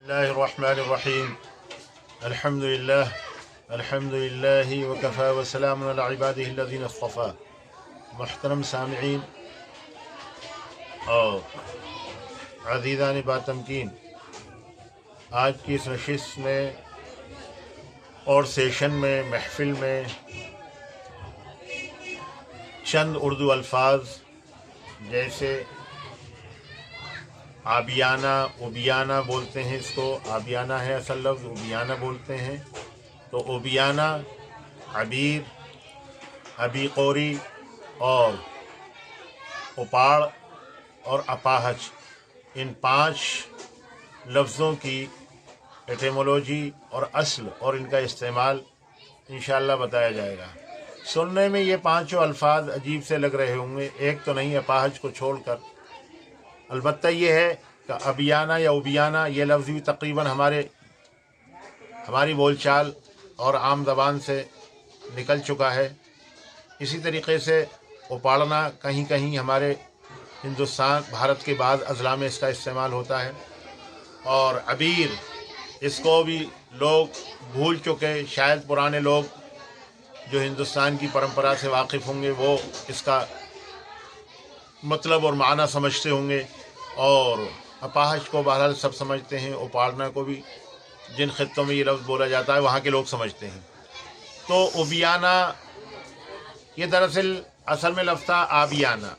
बिस्मिल्लाहिर्रहमानिर्रहीम अल्हम्दुलिल्लाह वकफ़ा वसलामुन अला इबादिहिल्लज़ीना इस्तफ़ा। मुहतरम सामिईन और अज़ीज़ान बातमकीन, आज की इस नशिस्त में और सेशन में महफ़िल में चंद उर्दू अल्फाज जैसे आबियाना, उबियाना बोलते हैं, इसको आबियाना है असल लफ्ज़, उबियाना बोलते हैं। तो उबियाना, अबीर, अबी कोरी और उपाड़ और अपाहज, इन 5 लफ्ज़ों की एटिमोलॉजी और असल और इनका इस्तेमाल इंशाअल्लाह बताया जाएगा। सुनने में ये 5 अल्फाज अजीब से लग रहे होंगे, एक तो नहीं अपाहज को छोड़कर। अलबत्ता ये है कि अबियाना या उबियाना ये लफ्ज़ भी तकरीबन हमारी बोलचाल और आम ज़बान से निकल चुका है। इसी तरीक़े से उपाड़ना कहीं कहीं हमारे हिंदुस्तान, भारत के बाद अज़ला में इसका इस्तेमाल होता है। और अबीर, इसको भी लोग भूल चुके, शायद पुराने लोग जो हिंदुस्तान की परंपरा से वाकिफ़ होंगे वो इसका मतलब और माना समझते होंगे। और अपाहज को बहरहाल सब समझते हैं, उपाड़ना को भी जिन खित्तों में ये लफ्ज़ बोला जाता है वहाँ के लोग समझते हैं। तो उबियाना ये दरअसल असल में लफ्ज़ था आबियाना,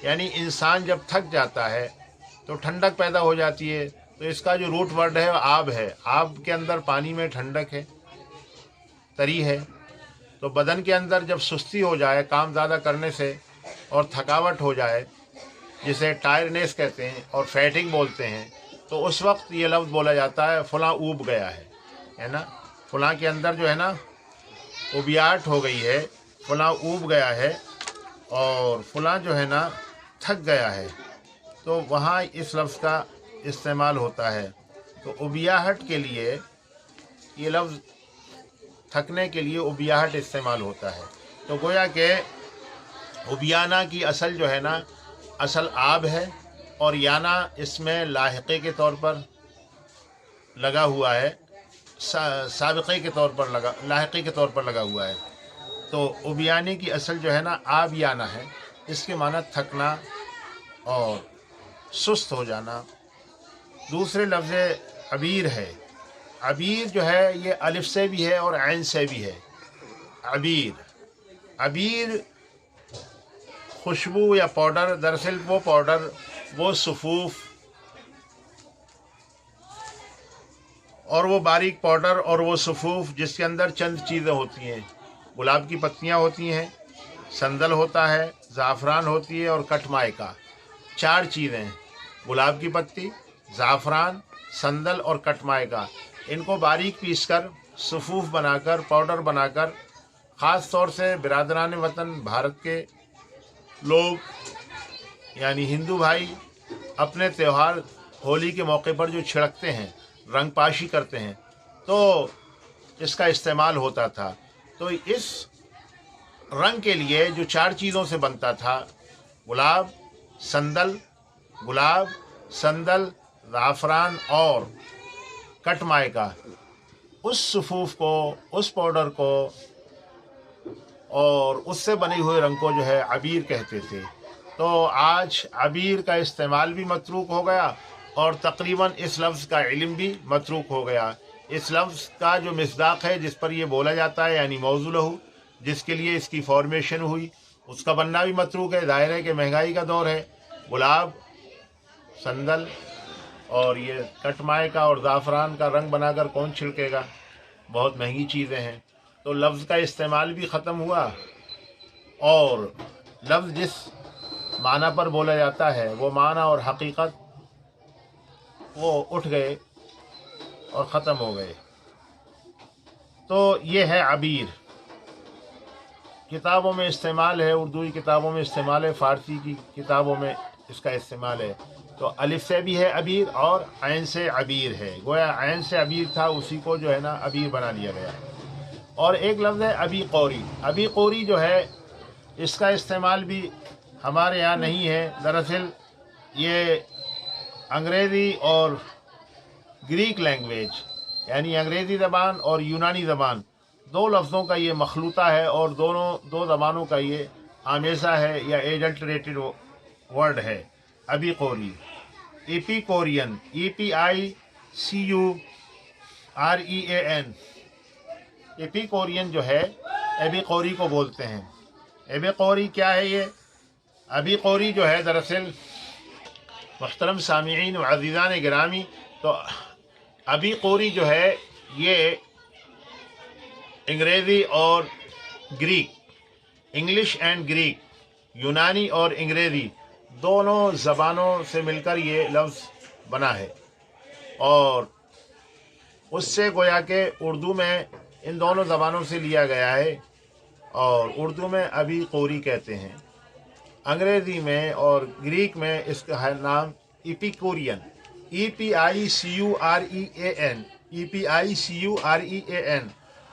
यानी इंसान जब थक जाता है तो ठंडक पैदा हो जाती है। तो इसका जो रूट वर्ड है वो आब है। आब के अंदर पानी में ठंडक है, तरी है। तो बदन के अंदर जब सुस्ती हो जाए काम ज़्यादा करने से और थकावट हो जाए, जिसे टायरनेस कहते हैं और फैटिंग बोलते हैं, तो उस वक्त ये लफ्ज़ बोला जाता है फ़लाँ ऊब गया है ना। फ़लाँ के अंदर जो है ना उबियाट हो गई है, फ़लाँ ऊब गया है और फ़लाँ जो है ना थक गया है, तो वहाँ इस लफ्ज़ का इस्तेमाल होता है। तो उबियाहट के लिए ये लफ्ज़ थकने के लिए उबियाहट इस्तेमाल होता है। तो गोया कि उबियाना की असल जो है ना असल आब है और याना इसमें लाहिक़े के तौर पर लगा हुआ है, साबिक़े के तौर पर लाहिक़े के तौर पर लगा हुआ है। तो उबियाने की असल जो है ना आब याना है, इसके माना थकना और सुस्त हो जाना। दूसरे लफ्ज़ अबीर है। अबीर जो है ये अलिफ से भी है और ऐन से भी है। अबीर खुशबू या पाउडर, दरअसल वो पाउडर, वो सफ़ूफ़ और वो बारीक पाउडर और वो सफ़ूफ़ जिसके अंदर चंद चीज़ें होती हैं। गुलाब की पत्तियाँ होती हैं, संदल होता है, ज़ाफ़रान होती है और कटमायका। 4 चीज़ें, गुलाब की पत्ती, ज़ाफ़रान, संदल और कटमायका। इनको बारीक पीस कर सफ़ूफ़ बनाकर, पाउडर बनाकर, ख़ास तौर से बिरादरान वतन भारत के लोग यानी हिंदू भाई अपने त्यौहार होली के मौके पर जो छिड़कते हैं, रंग पाशी करते हैं, तो इसका इस्तेमाल होता था। तो इस रंग के लिए जो 4 चीज़ों से बनता था, गुलाब, संदल, ज़ाफ़रान और कटमायका, उस सफ़ूफ़ को, उस पाउडर को और उससे बने हुए रंग को जो है अबीर कहते थे। तो आज अबीर का इस्तेमाल भी मतरूक हो गया और तकरीबन इस लफ्ज़ का इल्म भी मतरूक हो गया। इस लफ्ज़ का जो मिस्दाक़ है, जिस पर यह बोला जाता है, यानी मौज़ू लहू, जिसके लिए इसकी फॉर्मेशन हुई, उसका बनना भी मतरूक है। ज़ाहिर है कि महंगाई का दौर है। गुलाब, संदल और ये कटमायका और ज़ाफ़रान का रंग बनाकर कौन छिड़केगा, बहुत महंगी चीज़ें हैं। तो लफ्ज़ का इस्तेमाल भी ख़त्म हुआ और लफ्ज़ जिस माना पर बोला जाता है वो माना और हकीकत वो उठ गए और ख़त्म हो गए। तो ये है अबीर। किताबों में इस्तेमाल है, उर्दू की किताबों में इस्तेमाल है, फ़ारसी की किताबों में इसका इस्तेमाल है। तो अलिफ से भी है अबीर और ऐन से अबीर है। गोया ऐन से अबीर था, उसी को जो है ना अबीर बना लिया गया। और एक लफ्ज़ है अबी कोरी। अबी कोरी जो है इसका इस्तेमाल भी हमारे यहाँ नहीं है। दरअसल ये अंग्रेज़ी और ग्रीक लैंग्वेज यानी अंग्रेज़ी ज़बान और यूनानी ज़बान, दो लफ्ज़ों का ये मखलूता है और दो ज़बानों का ये आमेज़ा है या एडल्टरेटेड वर्ड है। अबी कोरी, एपिकोरियन, EPICUREAN, एपिकोरियन जो है अबी कोरी को बोलते हैं। अबी कोरी क्या है ये? अबी कोरी जो है दरअसल मुहतरम सामिईन व अज़ीज़ान गिरामी, तो अबी कोरी जो है ये अंग्रेज़ी और ग्रीक, इंग्लिश एंड ग्रीक, यूनानी और अंग्रेज़ी दोनों ज़बानों से मिलकर ये लफ्ज़ बना है और उससे गोया के उर्दू में इन दोनों ज़बानों से लिया गया है और उर्दू में अबी कोरी कहते हैं। अंग्रेज़ी में और ग्रीक में इसका है नाम एपिकोरियन, EPICUREAN।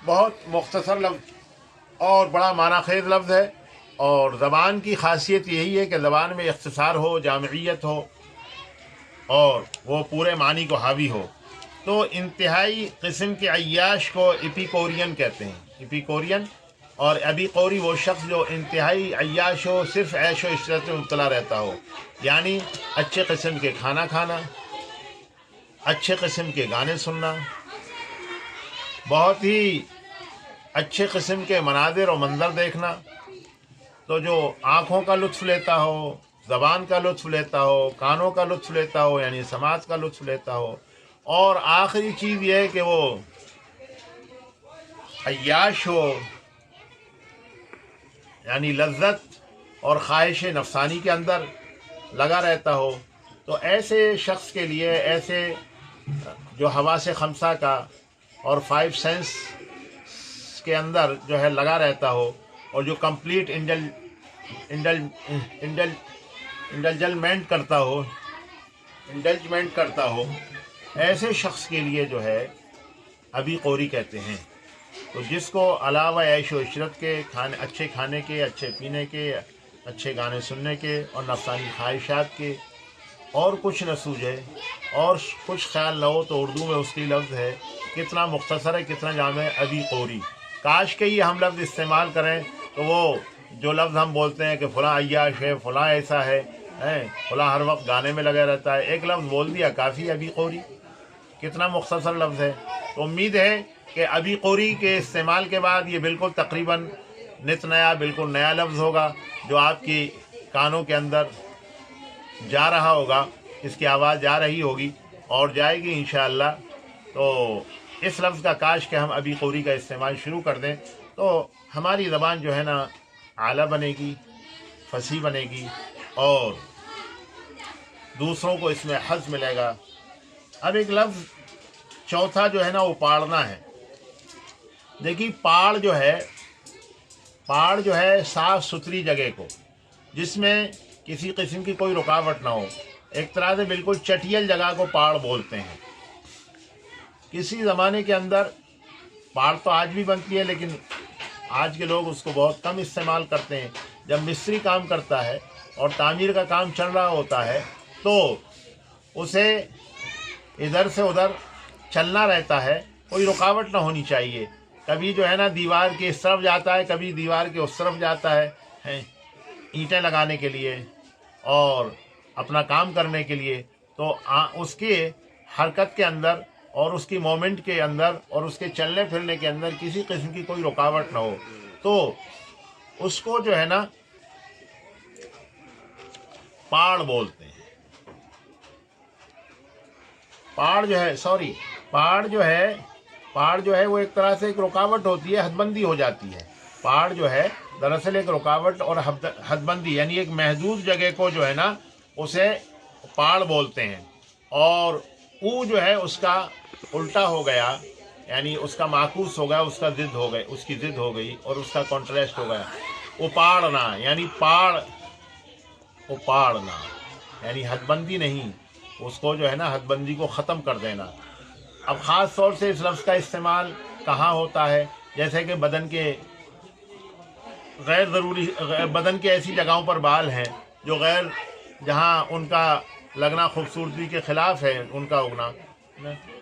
बहुत मुख्तसर लफ्ज़ और बड़ा मानाखेज़ लफ्ज़ है और ज़बान की ख़ासियत यही है कि ज़बान में इख्तिसार हो, जामियत हो और वो पूरे मानी को हावी हो। तो इंतहाई किस्म के अय्याश को एपिकोरियन कहते हैं, एपिकोरियन। और अबी कोरी वो शख्स जो इंतहाई अय्याश हो, सिर्फ़ ऐश व इशरत में मुब्तला रहता हो, यानी अच्छे किस्म के खाना खाना, अच्छे किस्म के गाने सुनना, बहुत ही अच्छे किस्म के मनाज़िर और मंज़र देखना। तो जो आँखों का लुत्फ़ लेता हो, ज़बान का लुत्फ़ लेता हो, कानों का लुत्फ़ लेता हो यानी समाज का लुत्फ़ लेता हो, और आखिरी चीज़ ये है कि वो अय्याश हो यानी लज्जत और ख्वाहिश नफसानी के अंदर लगा रहता हो। तो ऐसे शख्स के लिए, ऐसे जो हवा से खमसा का और 5 सेंस के अंदर जो है लगा रहता हो और जो कंप्लीट इंडल्जमेंट करता हो, ऐसे शख्स के लिए जो है अबी कोरी कहते हैं। तो जिसको अलावा ऐश व इशरत के, अच्छे खाने के, अच्छे पीने के, अच्छे गाने सुनने के और नफसानी ख्वाहिशात के और कुछ न सूझे और कुछ ख्याल न हो, तो उर्दू में उसकी लफ्ज़ है, कितना मुख्तसर है, कितना जामे है, अबी कोरी। काश के ये हम लफ्ज़ इस्तेमाल करें तो वो जो लफ्ज़ हम बोलते हैं कि फ़लाँ अय्याश है, फ़लाँ ऐसा है, फ़लाँ हर वक्त गाने में लगा रहता है, एक लफ्ज़ बोल दिया काफ़ी, अबी कोरी, कितना मुख्तसर लफ्ज़ है। तो उम्मीद है कि अबी कोरी के इस्तेमाल के बाद ये बिल्कुल तकरीबन नित नया, बिल्कुल नया लफ्ज़ होगा जो आपकी कानों के अंदर जा रहा होगा, इसकी आवाज़ जा रही होगी और जाएगी इंशाअल्लाह। तो इस लफ्ज़ का काश कि हम अबी कोरी का इस्तेमाल शुरू कर दें तो हमारी ज़बान जो है ना आला बनेगी, फसी बनेगी और दूसरों को इसमें हज़ मिलेगा। अब एक लफ्ज़ चौथा जो है ना वो पाड़ना है। देखिए पाड़ जो है साफ़ सुथरी जगह को, जिसमें किसी किस्म की कोई रुकावट ना हो, एक तरह से बिल्कुल चटियल जगह को पाड़ बोलते हैं। किसी ज़माने के अंदर पाड़ तो आज भी बनती है, लेकिन आज के लोग उसको बहुत कम इस्तेमाल करते हैं। जब मिस्त्री काम करता है और तामीर का काम चल रहा होता है तो उसे इधर से उधर चलना रहता है, कोई रुकावट ना होनी चाहिए। कभी जो है ना दीवार के इस तरफ जाता है, कभी दीवार के उस तरफ जाता है ईंटें लगाने के लिए और अपना काम करने के लिए। तो उसके हरकत के अंदर और उसकी मोमेंट के अंदर और उसके चलने फिरने के अंदर किसी किस्म की कोई रुकावट ना हो, तो उसको जो है ना पाड़ बोलते हैं। पाड़ जो है वो एक तरह से एक रुकावट होती है, हदबंदी हो जाती है। पाड़ जो है दरअसल एक रुकावट और हदबंदी यानी एक महदूद जगह को जो है ना उसे पाड़ बोलते हैं। और ऊ जो है उसका उल्टा हो गया, यानी उसका माकूस हो गया, उसका ज़िद हो गई, उसकी ज़िद हो गई और उसका कॉन्ट्रास्ट हो गया। उपाड़ना यानी उपाड़ना यानी हदबंदी नहीं, उसको जो है ना हदबंदी को ख़त्म कर देना। अब ख़ास तौर से इस लफ्ज़ का इस्तेमाल कहाँ होता है, जैसे कि बदन के ऐसी जगहों पर बाल हैं जो जहाँ उनका लगना खूबसूरती के ख़िलाफ़ है उनका उगना,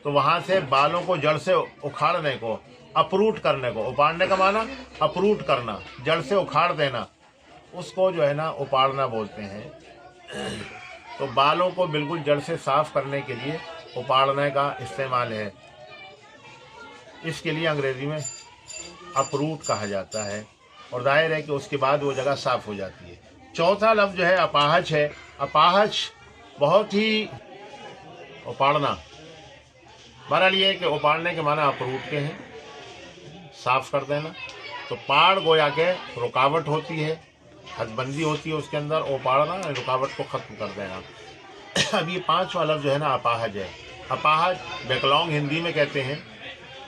تو وہاں سے بالوں کو جڑ سے اکھاڑنے کو اپروٹ کرنے کو، اپاڑنے کا معنی اپروٹ کرنا، جڑ سے اکھاڑ دینا، اس کو جو ہے نا اپاڑنا بولتے ہیں۔ تو بالوں کو بالکل جڑ سے صاف کرنے کے لیے اپاڑنے کا استعمال ہے، اس کے لیے انگریزی میں اپروٹ کہا جاتا ہے، اور ظاہر ہے کہ اس کے بعد وہ جگہ صاف ہو جاتی ہے۔ چوتھا لفظ جو ہے اپاہج ہے۔ اپاہج بہت ہی اپاڑنا، بہرحال یہ ہے کہ اپاڑنے کے معنی اپروٹ کے ہیں، صاف کر دینا۔ تو پاڑ گویا کہ رکاوٹ ہوتی ہے، حد بندی ہوتی ہے اس کے اندر، اپاڑنا رکاوٹ کو ختم کر دینا۔ اب یہ پانچواں لفظ جو ہے نا اپاہج ہے۔ اپاہج بیکلانگ ہندی میں کہتے ہیں،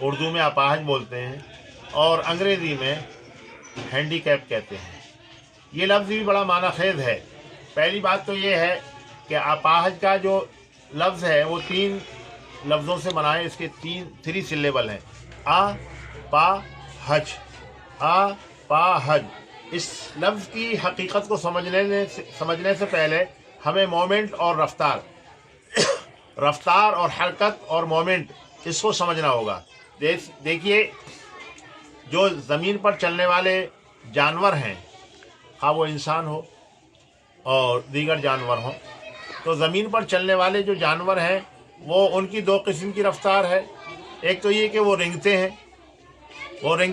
اردو میں اپاہج بولتے ہیں، اور انگریزی میں ہینڈی کیپ کہتے ہیں۔ یہ لفظ بھی بڑا معنی خیز ہے۔ پہلی بات تو یہ ہے کہ اپاہج کا جو لفظ ہے وہ 3 لفظوں سے بنا ہے، اس کے 3 سلیبل ہیں، آ پا حج، آ پا حج۔ اس لفظ کی حقیقت کو سمجھنے سے پہلے ہمیں مومنٹ اور رفتار اور حرکت اور مومنٹ، اس کو سمجھنا ہوگا۔ دیکھیے، جو زمین پر چلنے والے جانور ہیں، خواہ وہ انسان ہو اور دیگر جانور ہوں، تو زمین پر چلنے والے جو جانور ہیں وہ ان کی 2 قسم کی رفتار ہے۔ ایک تو یہ کہ وہ رینگتے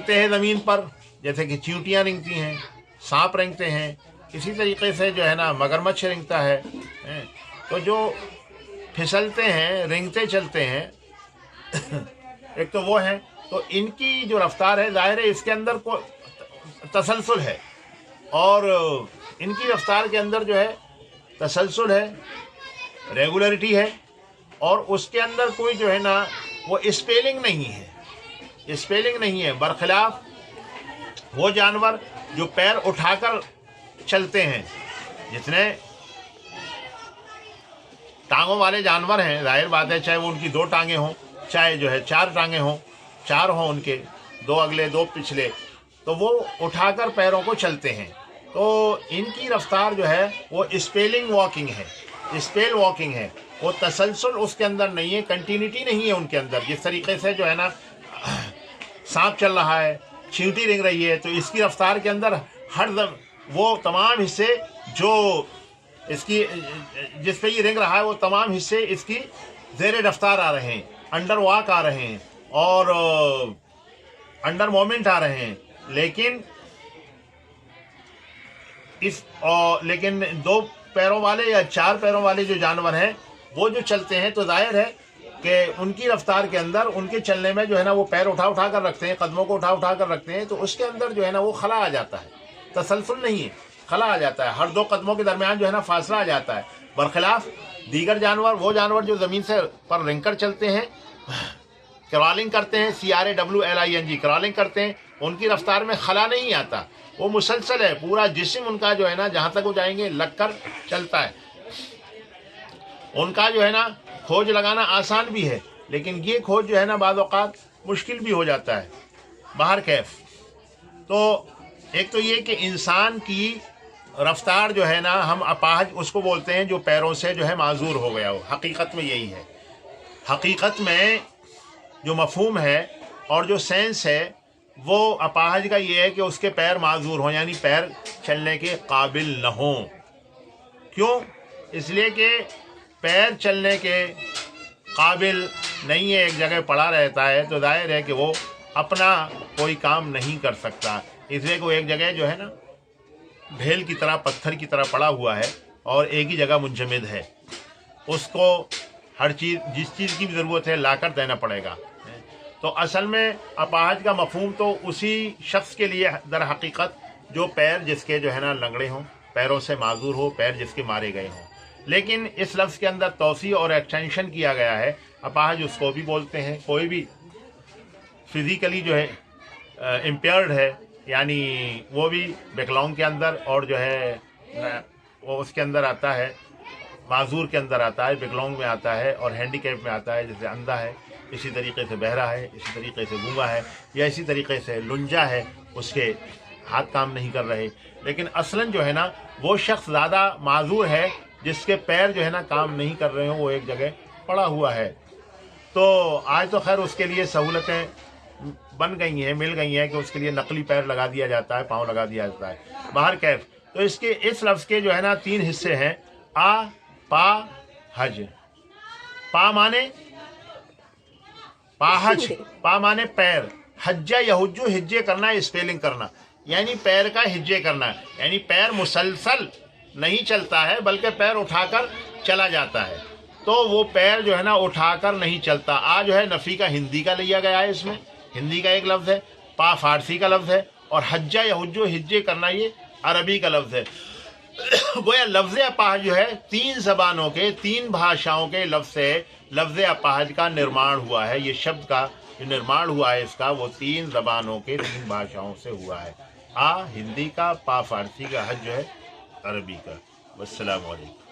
ہیں زمین پر، جیسے کہ چیونٹیاں رینگتی ہیں، سانپ رینگتے ہیں، اسی طریقے سے جو ہے نا مگرمچھ رینگتا ہے۔ تو جو پھسلتے ہیں، رینگتے چلتے ہیں، ایک تو وہ ہیں۔ تو ان کی جو رفتار ہے، ظاہر ہے اس کے اندر کوئی تسلسل ہے، اور ان کی رفتار کے اندر جو ہے تسلسل ہے، ریگولرٹی ہے، اور اس کے اندر کوئی جو ہے نا وہ اسپیلنگ نہیں ہے، برخلاف وہ جانور جو پیر اٹھا کر چلتے ہیں، جتنے ٹانگوں والے جانور ہیں، ظاہر بات ہے چاہے وہ ان کی 2 ٹانگیں ہوں، چاہے جو ہے 4 ٹانگیں ہوں، 4 ہوں ان کے، 2 اگلے 2 پچھلے، تو وہ اٹھا کر پیروں کو چلتے ہیں۔ تو ان کی رفتار جو ہے وہ اسپیل واکنگ ہے، وہ تسلسل اس کے اندر نہیں ہے، کنٹینیوٹی نہیں ہے ان کے اندر۔ جس طریقے سے جو ہے نا سانپ چل رہا ہے، چیونٹی رنگ رہی ہے، تو اس کی رفتار کے اندر وہ تمام حصے جو اس کی جس پہ یہ رنگ رہا ہے، وہ تمام حصے اس کی زیر رفتار آ رہے ہیں، انڈر واک آ رہے ہیں، اور انڈر مومنٹ آ رہے ہیں۔ لیکن 2 پیروں والے یا 4 پیروں والے جو جانور ہیں، وہ جو چلتے ہیں، تو ظاہر ہے کہ ان کی رفتار کے اندر، ان کے چلنے میں جو ہے نا وہ پیر اٹھا کر رکھتے ہیں، قدموں کو اٹھا کر رکھتے ہیں، تو اس کے اندر جو ہے نا وہ خلا آ جاتا ہے، تسلسل نہیں ہے، خلا آ جاتا ہے، ہر 2 قدموں کے درمیان جو ہے نا فاصلہ آ جاتا ہے۔ برخلاف دیگر جانور، وہ جانور جو زمین سے پر رنگ کر چلتے ہیں، کرالنگ کرتے ہیں، CRAWLING کرالنگ کرتے ہیں، ان کی رفتار میں خلا نہیں آتا، وہ مسلسل ہے، پورا جسم ان کا جو ہے نا جہاں تک وہ جائیں گے لگ کر چلتا ہے۔ ان کا جو ہے نا کھوج لگانا آسان بھی ہے، لیکن یہ کھوج جو ہے نا بعض اوقات مشکل بھی ہو جاتا ہے۔ باہر کیف تو ایک تو یہ کہ انسان کی رفتار جو ہے نا، ہم اپاہج اس کو بولتے ہیں جو پیروں سے جو ہے معذور ہو گیا ہو، حقیقت میں یہی ہے۔ حقیقت میں جو مفہوم ہے اور جو سینس ہے، وہ اپاہج کا یہ ہے کہ اس کے پیر معذور ہوں، یعنی پیر چلنے کے قابل نہ ہوں۔ کیوں؟ اس لیے کہ پیر چلنے کے قابل نہیں ہے، ایک جگہ پڑا رہتا ہے، تو ظاہر ہے کہ وہ اپنا کوئی کام نہیں کر سکتا، اس لیے کہ وہ ایک جگہ جو ہے نا ڈھیل کی طرح، پتھر کی طرح پڑا ہوا ہے، اور ایک ہی جگہ منجمد ہے، اس کو ہر چیز، جس چیز کی بھی ضرورت ہے، لا کر دینا پڑے گا۔ تو اصل میں اپاہج کا مفہوم تو اسی شخص کے لیے در حقیقت جو پیر جس کے جو ہے نا لنگڑے ہوں، پیروں سے معذور ہو، پیر جس کے مارے گئے ہوں۔ لیکن اس لفظ کے اندر توسیع اور ایکسٹینشن کیا گیا ہے، اپاہج اس کو بھی بولتے ہیں، کوئی بھی فزیکلی جو ہے امپیئرڈ ہے، یعنی وہ بھی بیکلانگ کے اندر، اور جو ہے وہ اس کے اندر آتا ہے، معذور کے اندر آتا ہے، بیکلانگ میں آتا ہے، اور ہینڈی کیپ میں آتا ہے، جیسے اندھا ہے، اسی طریقے سے بہرا ہے، اسی طریقے سے گونگا ہے، یا اسی طریقے سے لنجا ہے، اس کے ہاتھ کام نہیں کر رہے۔ لیکن اصلاً جو ہے نا وہ شخص زیادہ معذور ہے جس کے پیر جو ہے نا کام نہیں کر رہے ہوں، وہ ایک جگہ پڑا ہوا ہے۔ تو آج تو خیر اس کے لیے سہولتیں بن گئی ہیں، مل گئی ہیں کہ اس کے لیے نقلی پیر لگا دیا جاتا ہے، پاؤں لگا دیا جاتا ہے باہر کیف۔ تو اس لفظ کے جو ہے نا 3 حصے ہیں، آ پا حج۔ پا مانے پاہج، پا مانے پیر، حجہ یحجو ہجے کرنا ہے، اسپیلنگ کرنا، یعنی پیر کا ہجے کرنا ہے، یعنی پیر مسلسل نہیں چلتا ہے بلکہ پیر اٹھا کر چلا جاتا ہے۔ تو وہ پیر جو ہے نا اٹھا کر نہیں چلتا۔ آ جو ہے نفی کا ہندی کا لیا گیا ہے، اس میں ہندی کا ایک لفظ ہے، پا فارسی کا لفظ ہے، اور حجہ یحجو ہجے کرنا یہ عربی کا لفظ ہے۔ گویا لفظ اپاہج جو ہے 3 زبانوں کے 3 بھاشاؤں کے لفظ سے لفظ اپاہج کا نرمان ہوا ہے۔ یہ شبد کا جو نرمان ہوا ہے اس کا، وہ 3 زبانوں کے 3 بھاشاؤں سے ہوا ہے۔ آ ہندی کا، پا فارسی کا، حج جو ہے عربی کا۔ والسلام علیکم۔